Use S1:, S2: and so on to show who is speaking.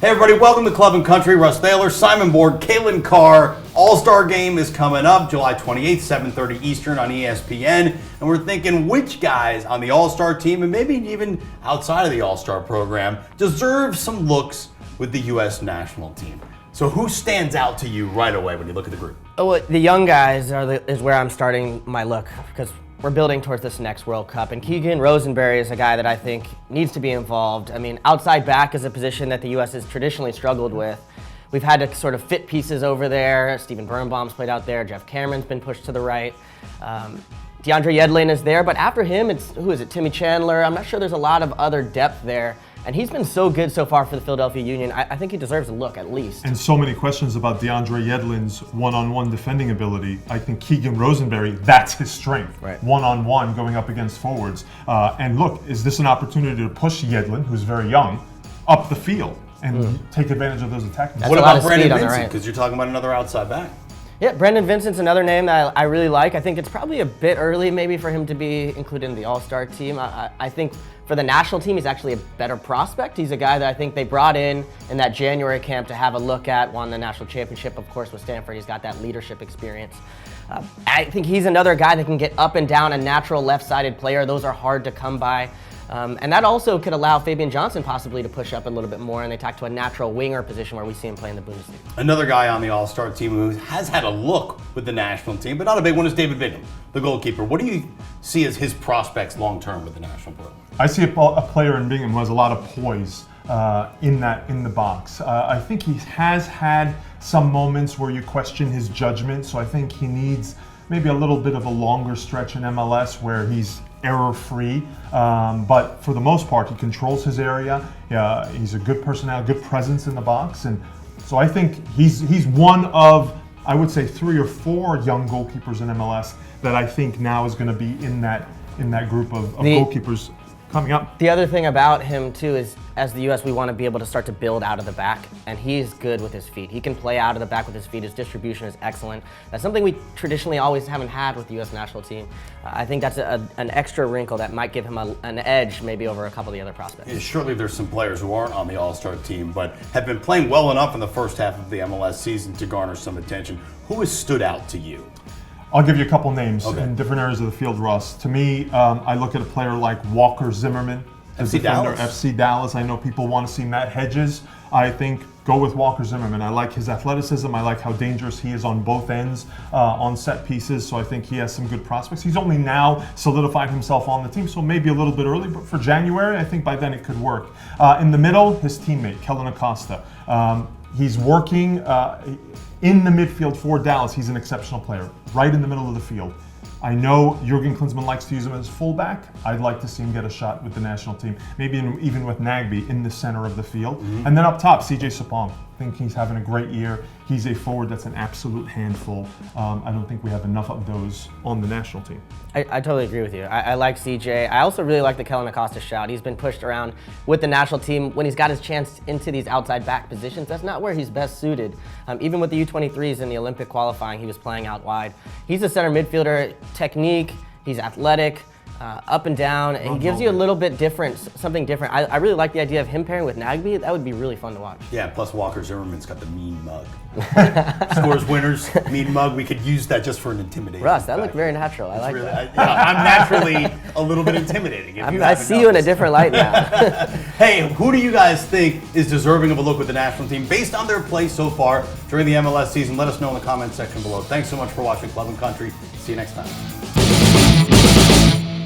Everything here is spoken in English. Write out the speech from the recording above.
S1: Hey everybody, welcome to Club and Country. Russ Thaler, Simon Borg, Calen Carr. All-Star Game is coming up July 28th, 7:30 Eastern on ESPN. And we're thinking which guys on the All-Star team, and maybe even outside of the All-Star program, deserve some looks with the U.S. national team. So who stands out to you right away when you look at the group?
S2: Oh, the young guys is where I'm starting my look, because we're building towards this next World Cup. And Keegan Rosenberry is a guy that I think needs to be involved. I mean, outside back is a position that the U.S. has traditionally struggled with. We've had to sort of fit pieces over there. Steven Birnbaum's played out there. Jeff Cameron's been pushed to the right. DeAndre Yedlin is there, but after him, Timmy Chandler? I'm not sure there's a lot of other depth there. And he's been so good so far for the Philadelphia Union. I think he deserves a look, at least.
S3: And so many questions about DeAndre Yedlin's one-on-one defending ability. I think Keegan Rosenberry, that's his strength.
S2: Right.
S3: One-on-one going up against forwards. And look, is this an opportunity to push Yedlin, who's very young, up the field and take advantage of those attacking?
S1: What about Brandon Vincent? Because you're talking about another outside back.
S2: Yeah, Brandon Vincent's another name that I really like. I think it's probably a bit early maybe for him to be included in the All-Star team. I think for the national team, he's actually a better prospect. He's a guy that I think they brought in that January camp to have a look at, won the national championship, of course, with Stanford. He's got that leadership experience. I think he's another guy that can get up and down, a natural left-sided player. Those are hard to come by. And that also could allow Fabian Johnson possibly to push up a little bit more, and they talk to a natural winger position where we see him play in the Bundesliga.
S1: Another guy on the All-Star team who has had a look with the national team, but not a big one, is David Bingham, the goalkeeper. What do you see as his prospects long-term with the national program?
S3: I see a player in Bingham who has a lot of poise in the box. I think he has had some moments where you question his judgment, so I think he needs maybe a little bit of a longer stretch in MLS where he's error-free, but for the most part, he controls his area. He's a good personality, good presence in the box, and so I think he's one of, I would say, 3 or 4 young goalkeepers in MLS that I think now is going to be in that group of goalkeepers coming up.
S2: The other thing about him too is, as the U.S., we want to be able to start to build out of the back, and he's good with his feet. He can play out of the back with his feet. His distribution is excellent. That's something we traditionally always haven't had with the U.S. national team. I think that's an extra wrinkle that might give him an edge maybe over a couple of the other prospects.
S1: Yeah, surely there's some players who aren't on the All-Star team, but have been playing well enough in the first half of the MLS season to garner some attention. Who has stood out to you?
S3: I'll give you a couple names in different areas of the field, Russ. To me, I look at a player like Walker Zimmerman,
S1: FC Dallas.
S3: FC Dallas. I know people want to see Matt Hedges. I think go with Walker Zimmerman. I like his athleticism. I like how dangerous he is on both ends on set pieces. So I think he has some good prospects. He's only now solidified himself on the team, so maybe a little bit early. But for January, I think by then it could work. In the middle, his teammate, Kellen Acosta. He's working in the midfield for Dallas. He's an exceptional player, right in the middle of the field. I know Jurgen Klinsmann likes to use him as fullback. I'd like to see him get a shot with the national team, maybe even with Nagbe in the center of the field. And then up top, CJ Sapong. I think he's having a great year. He's a forward that's an absolute handful. I don't think we have enough of those on the national team.
S2: I totally agree with you. I like CJ. I also really like the Kellen Acosta shout. He's been pushed around with the national team when he's got his chance into these outside back positions. That's not where he's best suited. Even with the U23s in the Olympic qualifying, he was playing out wide. He's a center midfielder, technique, he's athletic, up and down, and he gives you a little bit different, something different. I really like the idea of him pairing with Nagbe. That would be really fun to watch.
S1: Yeah, plus Walker Zimmerman's got the mean mug. Scores winners, mean mug. We could use that just for an intimidation.
S2: Russ, that looked very natural. I like that.
S1: I'm naturally a little bit intimidating.
S2: I see you in a different light now.
S1: Hey, who do you guys think is deserving of a look with the national team based on their play so far during the MLS season? Let us know in the comments section below. Thanks so much for watching Club and Country. See you next time.